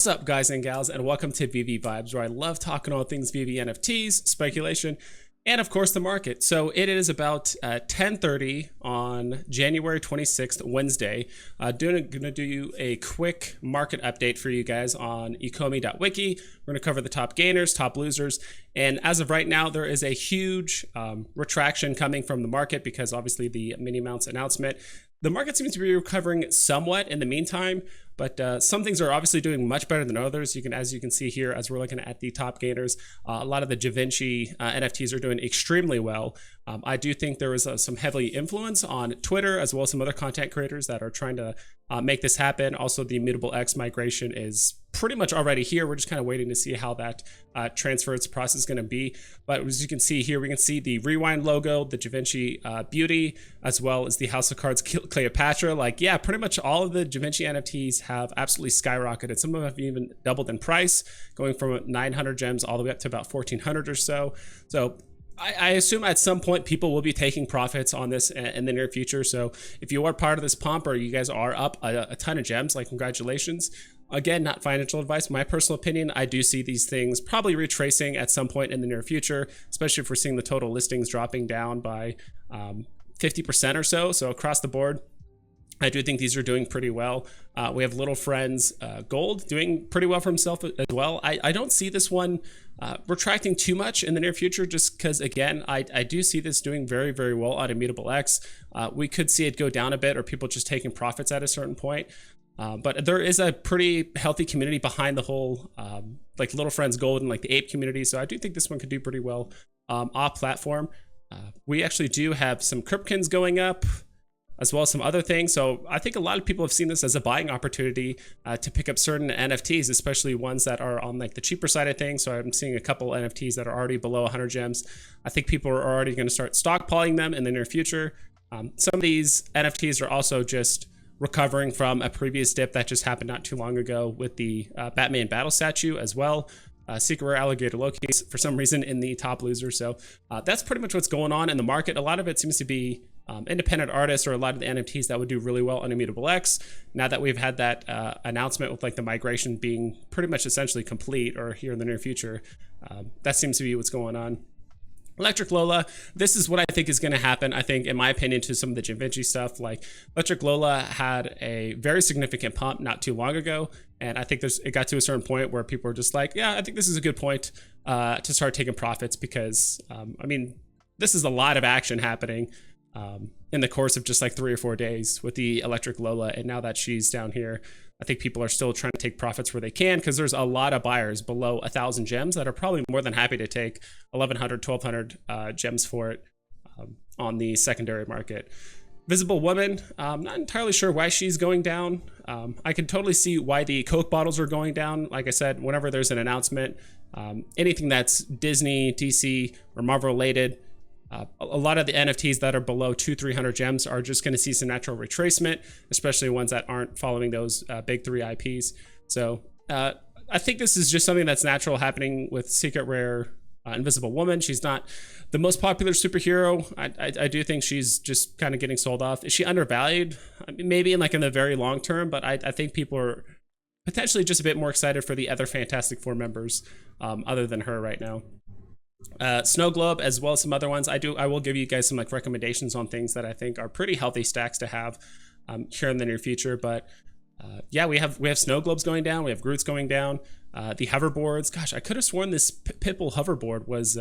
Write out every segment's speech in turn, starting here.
What's up, guys and gals, and welcome to Veve Vibes, where I love talking all things Veve NFTs, speculation, and of course the market. So it is about 10:30 on January 26th, Wednesday. Gonna do you a quick market update for you guys on ecomi.wiki. We're gonna cover the top gainers, top losers, and as of right now, there is a huge retraction coming from the market because obviously the mini mounts announcement. The market seems to be recovering somewhat in the meantime, but some things are obviously doing much better than others. As you can see here, as we're looking at the top gainers, a lot of the Da Vinci NFTs are doing extremely well. I do think there is some heavy influence on Twitter as well as some other content creators that are trying to make this happen. Also, the Immutable X migration is pretty much already here. We're just kind of waiting to see how that transfers process is going to be. But as you can see here, we can see the Rewind logo, the Da Vinci Beauty, as well as the House of Cards Cleopatra. Like, yeah, pretty much all of the Da Vinci NFTs have absolutely skyrocketed. Some of them have even doubled in price, going from 900 gems all the way up to about 1,400 or so. So I assume at some point people will be taking profits on this in the near future. So if you are part of this pump or you guys are up a ton of gems, like, congratulations. Again, not financial advice. My personal opinion, I do see these things probably retracing at some point in the near future, especially if we're seeing the total listings dropping down by 50% or so. So across the board, I do think these are doing pretty well. We have Little Friends Gold doing pretty well for himself as well. I don't see this one retracting too much in the near future, just because, again, I do see this doing very, very well on Immutable X. We could see it go down a bit or people just taking profits at a certain point. But there is a pretty healthy community behind the whole like Little Friends Gold and like the ape community. So I do think this one could do pretty well off platform. We actually do have some Kripkins going up, as well as some other things. So I think a lot of people have seen this as a buying opportunity to pick up certain NFTs, especially ones that are on like the cheaper side of things. So I'm seeing a couple NFTs that are already below 100 gems. I think people are already going to start stockpiling them in the near future. Some of these NFTs are also just recovering from a previous dip that just happened not too long ago with the Batman battle statue as well. Secret Rare Alligator Loki's for some reason in the top loser. So that's pretty much what's going on in the market. A lot of it seems to be independent artists or a lot of the NFTs that would do really well on Immutable X. Now that we've had that announcement with like the migration being pretty much essentially complete or here in the near future, that seems to be what's going on. Electric Lola, this is what I think is going to happen. I think, in my opinion, to some of the Da Vinci stuff, like Electric Lola had a very significant pump not too long ago. And I think it got to a certain point where people were just like, yeah, I think this is a good point to start taking profits because, I mean, this is a lot of action happening in the course of just like 3 or 4 days with the Electric Lola. And now that she's down here, I think people are still trying to take profits where they can because there's a lot of buyers below 1,000 gems that are probably more than happy to take 1,100, 1,200 gems for it on the secondary market. Visible Woman, I'm not entirely sure why she's going down. I can totally see why the Coke bottles are going down. Like I said, whenever there's an announcement, anything that's Disney, DC, or Marvel related, a lot of the NFTs that are below 200-300 gems are just going to see some natural retracement, especially ones that aren't following those big 3 IPs. So I think this is just something that's natural happening with Secret Rare Invisible Woman. She's not the most popular superhero. I do think she's just kind of getting sold off. Is she undervalued? I mean, maybe in the very long term, but I think people are potentially just a bit more excited for the other Fantastic Four members other than her right now. Snow Globe, as well as some other ones. I will give you guys some like recommendations on things that I think are pretty healthy stacks to have here in the near future. But yeah, we have Snow Globes going down. We have Groots going down. The hoverboards. Gosh, I could have sworn this Pitbull hoverboard was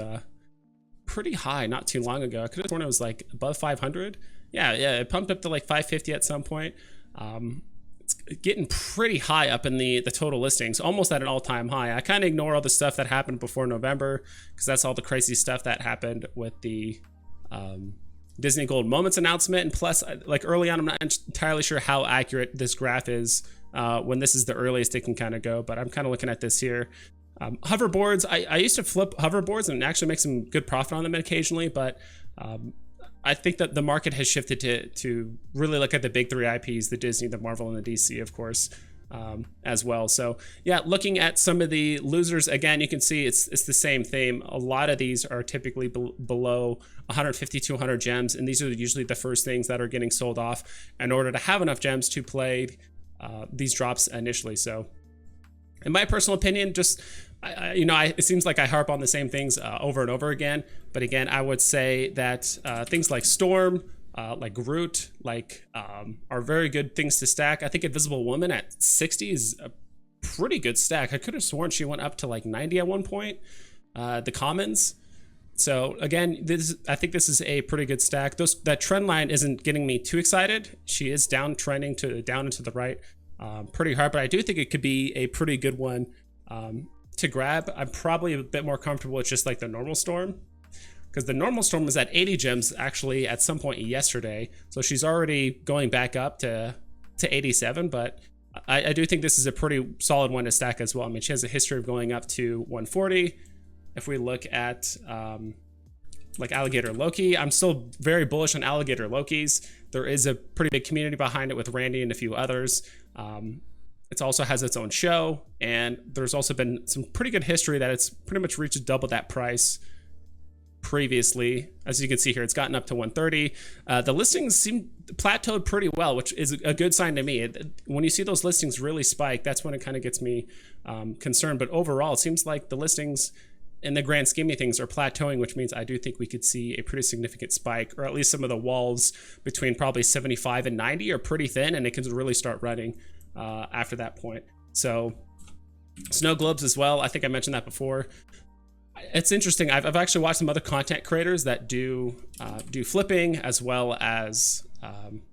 pretty high not too long ago. I could have sworn it was like above 500. Yeah, it pumped up to like 550 at some point. It's getting pretty high up in the total listings, almost at an all-time high. I kind of ignore all the stuff that happened before November because that's all the crazy stuff that happened with the Disney Gold Moments announcement. And plus, like early on, I'm not entirely sure how accurate this graph is when this is the earliest it can kind of go, but I'm kind of looking at this here. Hoverboards, I used to flip hoverboards and actually make some good profit on them occasionally, but I think that the market has shifted to really look at the big 3 IPs, the Disney, the Marvel, and the DC, of course, as well. So yeah, looking at some of the losers, again, you can see it's the same theme. A lot of these are typically below 150, 200 gems, and these are usually the first things that are getting sold off in order to have enough gems to play these drops initially. So In my personal opinion, just it seems like I harp on the same things over and over again. But again, I would say that things like Storm, like Groot, are very good things to stack. I think Invisible Woman at 60 is a pretty good stack. I could have sworn she went up to like 90 at one point. The commons. So again, I think this is a pretty good stack. That trend line isn't getting me too excited. She is down trending down and to the right pretty hard, but I do think it could be a pretty good one to grab. I'm probably a bit more comfortable with just like the normal Storm, because the normal Storm was at 80 gems actually at some point yesterday. So she's already going back up to 87, but I do think this is a pretty solid one to stack as well. I mean, she has a history of going up to 140. If we look at like Alligator Loki, I'm still very bullish on Alligator Lokis. There is a pretty big community behind it with Randy and a few others. It also has its own show, and there's also been some pretty good history that it's pretty much reached double that price previously. As you can see here, it's gotten up to 130. The listings seem plateaued pretty well, which is a good sign to me. When you see those listings really spike, that's when it kind of gets me concerned. But overall, it seems like the listings in the grand scheme of things are plateauing, which means I do think we could see a pretty significant spike, or at least some of the walls between probably 75 and 90 are pretty thin, and it can really start running after that point. So snow globes as well. I think I mentioned that before. It's interesting. I've actually watched some other content creators that do flipping as well as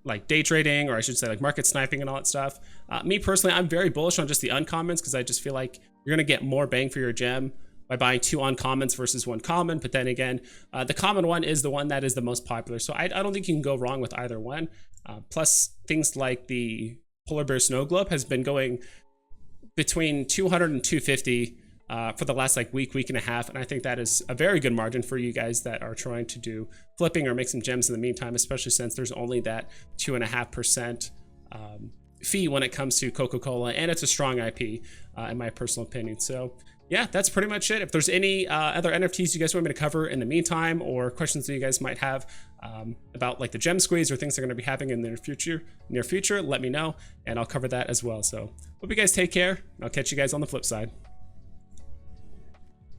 like day trading, or I should say like market sniping and all that stuff. Me personally, I'm very bullish on just the uncommons, because I just feel like you're going to get more bang for your gem by buying 2 uncommons versus 1 common. But then again, the common one is the one that is the most popular. So I don't think you can go wrong with either one. Plus things like the Polar Bear Snow Globe has been going between 200 and 250 for the last like week and a half. And I think that is a very good margin for you guys that are trying to do flipping or make some gems in the meantime, especially since there's only that 2.5% fee when it comes to Coca-Cola, and it's a strong IP in my personal opinion. So yeah, that's pretty much it. If there's any other NFTs you guys want me to cover in the meantime, or questions that you guys might have about like the gem squeeze or things they're going to be having in the near future, let me know, and I'll cover that as well. So hope you guys take care. I'll catch you guys on the flip side.